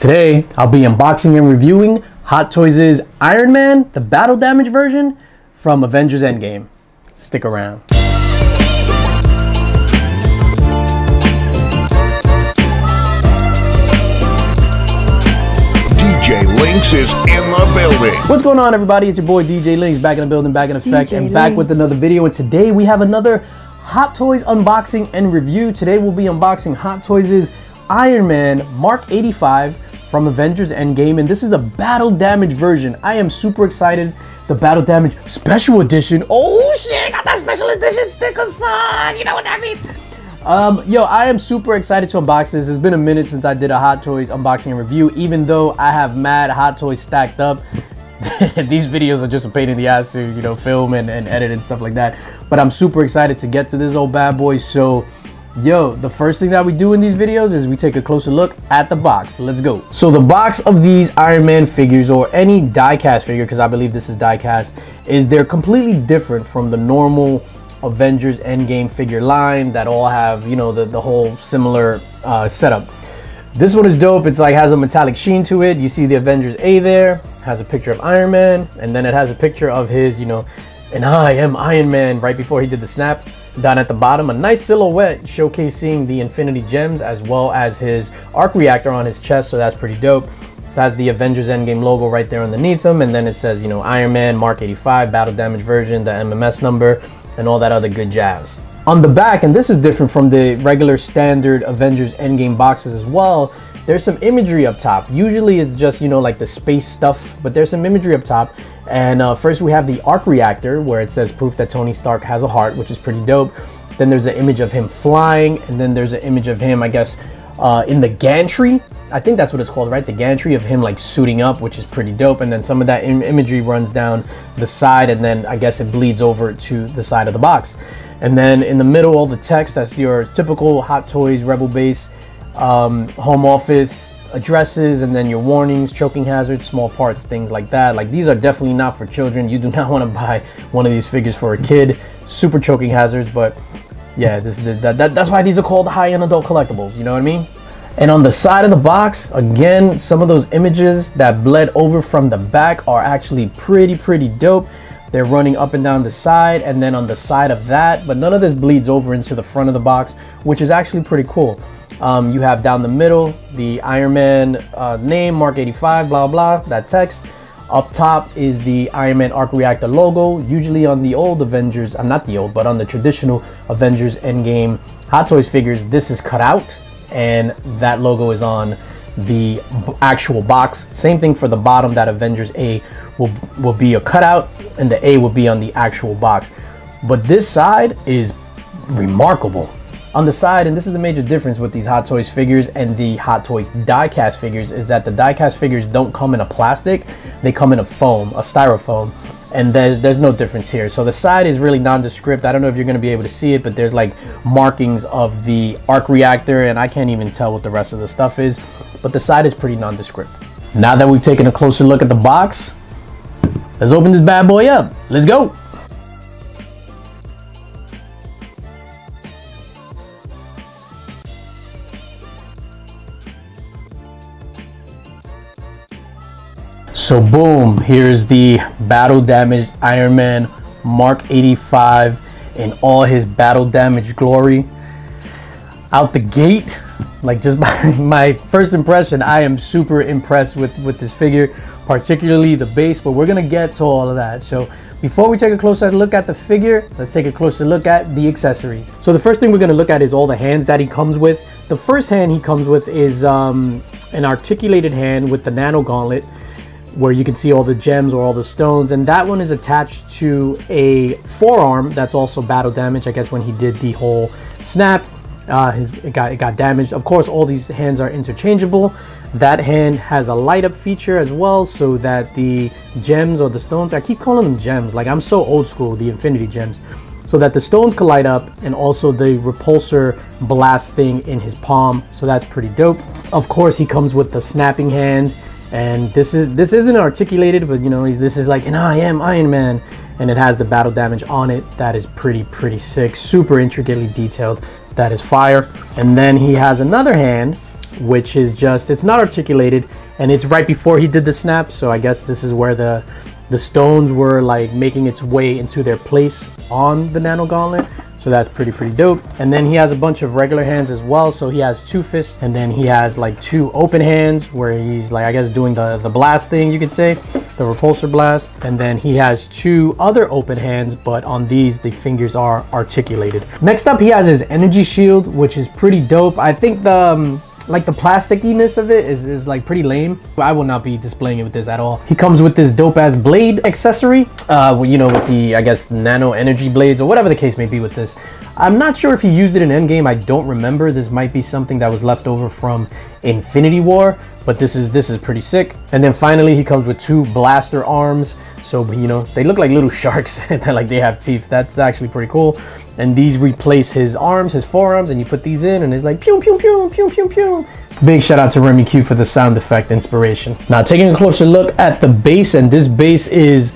Today, I'll be unboxing and reviewing Hot Toys' Iron Man, the battle damage version from Avengers Endgame. Stick around. DJ Links is in the building. What's going on, everybody? It's your boy DJ Links, back in the building, back in effect, and back with another video. And today we have another Hot Toys unboxing and review. Today we'll be unboxing Hot Toys' Iron Man Mark 85 from Avengers Endgame, and this is the battle damage version. I am super excited. The battle damage special edition. Oh shit, I got that special edition sticker, son. You know what that means. Yo, I am super excited to unbox this. It's been a minute since I did a Hot Toys unboxing and review, even though I have mad Hot Toys stacked up. These videos are just a pain in the ass to, you know, film and edit and stuff like that. But I'm super excited to get to this old bad boy. So, yo, the first thing that we do in these videos is we take a closer look at the box. Let's go. So the box of these Iron Man figures, or any die-cast figure, because I believe this is die-cast, is they're completely different from the normal Avengers Endgame figure line that all have, you know, the whole similar setup. This one is dope. It's like has a metallic sheen to it. You see the Avengers A there, has a picture of Iron Man, and then it has a picture of his, you know, and I am Iron Man right before he did the snap. Down at the bottom, a nice silhouette showcasing the Infinity Gems as well as his arc reactor on his chest, so that's pretty dope. This has the Avengers Endgame logo right there underneath him, and then it says, you know, Iron Man Mark 85 battle damage version, the MMS number, and all that other good jazz. On the back, and this is different from the regular standard Avengers Endgame boxes as well, there's some imagery up top. Usually it's just, you know, like the space stuff, but there's some imagery up top. And first we have the arc reactor, where it says proof that Tony Stark has a heart, which is pretty dope. Then there's an image of him flying, and then there's an image of him, I guess, in the gantry. I think that's what it's called, right? The gantry of him like suiting up, which is pretty dope. And then some of that imagery runs down the side, and then I guess it bleeds over to the side of the box. And then in the middle, all the text, that's your typical Hot Toys Rebel Base, home office addresses, and then your warnings, choking hazards, small parts, things like that. Like, these are definitely not for children. You do not want to buy one of these figures for a kid. Super choking hazards, but yeah, that's why these are called high-end adult collectibles, you know what I mean? And on the side of the box, again, some of those images that bled over from the back are actually pretty dope. They're running up and down the side, and then on the side of that, but none of this bleeds over into the front of the box, which is actually pretty cool. You have down the middle the Iron Man name, Mark 85, blah blah, that text. Up top is the Iron Man arc reactor logo. Usually on the old Avengers, not the old, but on the traditional Avengers Endgame Hot Toys figures, this is cut out, and that logo is on the actual box. Same thing for the bottom, that Avengers A will be a cutout, and the A will be on the actual box. But this side is remarkable. On the side, and this is the major difference with these Hot Toys figures and the Hot Toys die-cast figures, is that the die-cast figures don't come in a plastic, they come in a foam, a styrofoam, and there's no difference here. So the side is really nondescript. I don't know if you're going to be able to see it, but there's like markings of the arc reactor, and I can't even tell what the rest of the stuff is, but the side is pretty nondescript. Now that we've taken a closer look at the box, let's open this bad boy up. Let's go. So boom, here's the battle damaged Iron Man Mark 85 in all his battle damage glory. Out the gate, like, just by my first impression, I am super impressed with this figure, particularly the base, but we're gonna get to all of that. So before we take a closer look at the figure, let's take a closer look at the accessories. So the first thing we're gonna look at is all the hands that he comes with. The first hand he comes with is an articulated hand with the nano gauntlet, where you can see all the gems or all the stones, and that one is attached to a forearm that's also battle damage. I guess when he did the whole snap, it got damaged. Of course, all these hands are interchangeable. That hand has a light up feature as well, so that the gems or the stones, I keep calling them gems, like I'm so old school, the Infinity Gems, so that the stones can light up, and also the repulsor blast thing in his palm, so that's pretty dope. Of course, he comes with the snapping hand, and this isn't articulated, but you know, this is like an I am Iron Man, and it has the battle damage on it. That is pretty sick, super intricately detailed. That is fire. And then he has another hand which is just, it's not articulated, and it's right before he did the snap. So I guess this is where the stones were like making its way into their place on the nano gauntlet. So that's pretty dope. And then he has a bunch of regular hands as well. So he has 2 fists, and then he has like 2 open hands where he's like, I guess, doing the blast thing, you could say, the repulsor blast. And then he has 2 other open hands, but on these, the fingers are articulated. Next up, he has his energy shield, which is pretty dope. I think the like the plasticiness of it is like pretty lame. I will not be displaying it with this at all. He comes with this dope ass blade accessory, you know, with the, I guess, nano energy blades or whatever the case may be with this. I'm not sure if he used it in Endgame. I don't remember. This might be something that was left over from Infinity War, but this is pretty sick. And then finally, he comes with 2 blaster arms. So, you know, they look like little sharks and like they have teeth. That's actually pretty cool. And these replace his arms, his forearms, and you put these in and it's like pew, pew, pew, pew, pew, pew. Big shout out to Remy Q for the sound effect inspiration. Now, taking a closer look at the base, and this base is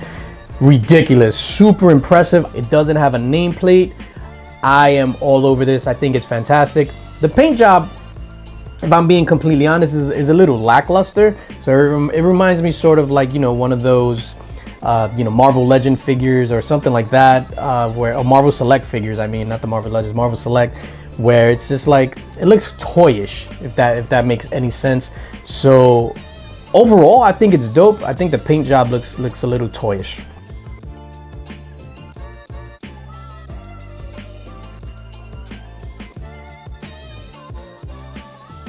ridiculous, super impressive. It doesn't have a nameplate. I am all over this. I think it's fantastic. The paint job, if I'm being completely honest, is a little lackluster. So it reminds me sort of like, you know, one of those you know, Marvel Legend figures or something like that, or Marvel Select figures, I mean, not the Marvel Legends, Marvel Select, where it's just like, it looks toyish, if that makes any sense. So overall, I think it's dope. I think the paint job looks a little toyish.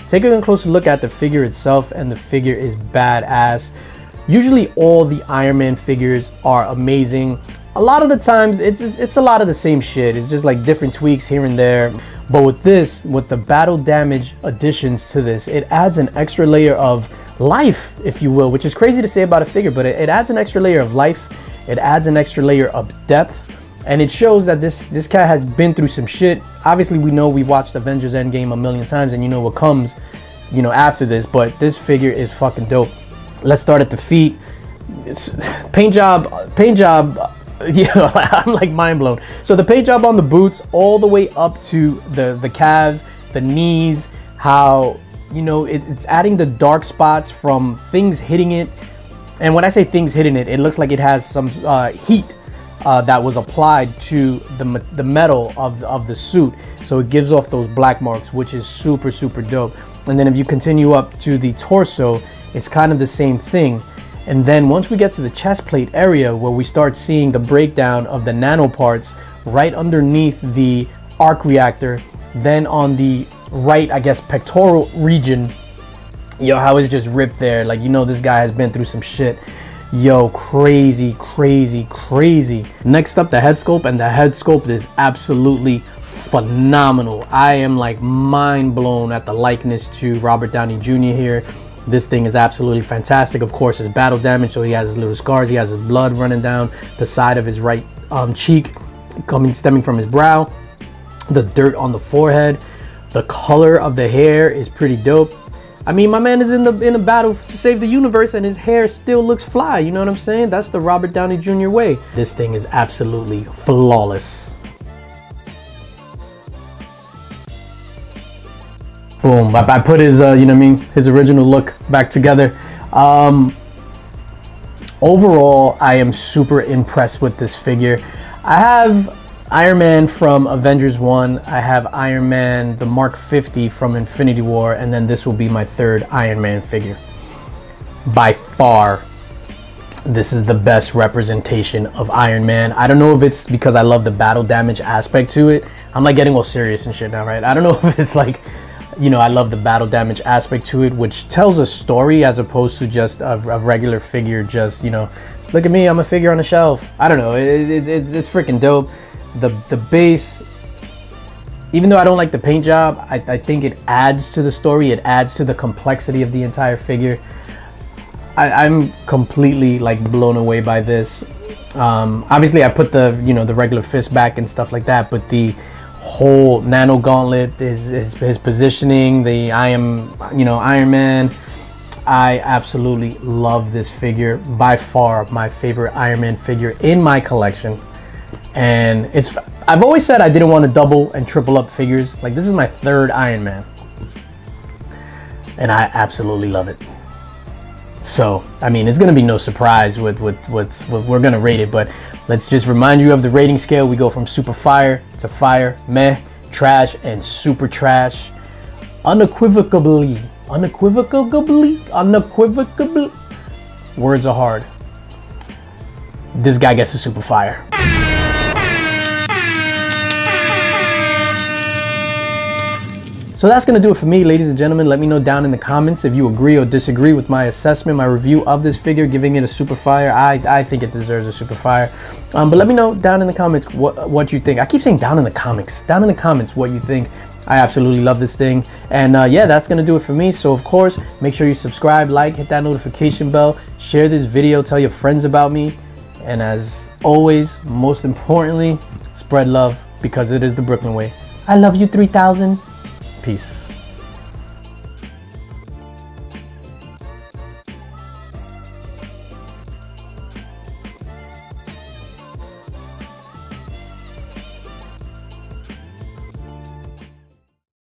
Taking a closer look at the figure itself, and the figure is badass. Usually all the Iron Man figures are amazing. A lot of the times it's a lot of the same shit. It's just like different tweaks here and there. But with this, with the battle damage additions to this, it adds an extra layer of life, if you will, which is crazy to say about a figure, but it adds an extra layer of life. It adds an extra layer of depth. And it shows that this cat has been through some shit. Obviously, we know we watched Avengers Endgame a million times, and you know what comes, you know, after this. But this figure is fucking dope. Let's start at the feet. It's paint job. Yeah, I'm like mind blown. So the paint job on the boots, all the way up to the calves, the knees. How, you know, it's adding the dark spots from things hitting it. And when I say things hitting it, it looks like it has some heat that was applied to the metal of the suit, so it gives off those black marks, which is super dope. And then if you continue up to the torso, it's kind of the same thing. And then once we get to the chest plate area, where we start seeing the breakdown of the nano parts right underneath the arc reactor, then on the right, I guess, pectoral region, yo, how it's just ripped there. Like, you know, this guy has been through some shit. Yo, crazy. Next up, the head sculpt, and the head sculpt is absolutely phenomenal. I am like mind blown at the likeness to Robert Downey Jr. here. This thing is absolutely fantastic. Of course, his battle damage, so he has his little scars. He has his blood running down the side of his right cheek, stemming from his brow. The dirt on the forehead. The color of the hair is pretty dope. I mean, my man is in a battle to save the universe, and his hair still looks fly. You know what I'm saying? That's the Robert Downey Jr. way. This thing is absolutely flawless. Boom. I put his, you know what I mean, his original look back together. Overall, I am super impressed with this figure. I have Iron Man from Avengers 1. I have Iron Man, the Mark 50 from Infinity War, and then this will be my third Iron Man figure. By far, this is the best representation of Iron Man. I don't know if it's because I love the battle damage aspect to it. I'm like getting all serious and shit now, right? I don't know if it's like, you know, I love the battle damage aspect to it, which tells a story as opposed to just a regular figure, just, you know, look at me, I'm a figure on a shelf. I don't know, it's freaking dope. The base, even though I don't like the paint job, I think it adds to the story. It adds to the complexity of the entire figure. I'm completely like blown away by this. Obviously I put the, you know, the regular fist back and stuff like that, but the whole nano gauntlet, his positioning, the I am, you know, Iron Man. I absolutely love this figure. By far my favorite Iron Man figure in my collection. And I've always said I didn't want to double and triple up figures. Like, this is my third Iron Man. and I absolutely love it. So, I mean, it's gonna be no surprise with what we're gonna rate it, but let's just remind you of the rating scale. We go from super fire to fire, meh, trash, and super trash. Unequivocably. Words are hard. This guy gets a super fire. So that's gonna do it for me, ladies and gentlemen. Let me know down in the comments if you agree or disagree with my assessment, my review of this figure, giving it a super fire. I think it deserves a super fire. But let me know down in the comments what you think. I keep saying down in the comments what you think. I absolutely love this thing. And yeah, that's gonna do it for me. So of course, make sure you subscribe, like, hit that notification bell, share this video, tell your friends about me. And as always, most importantly, spread love, because it is the Brooklyn way. I love you 3000. Peace.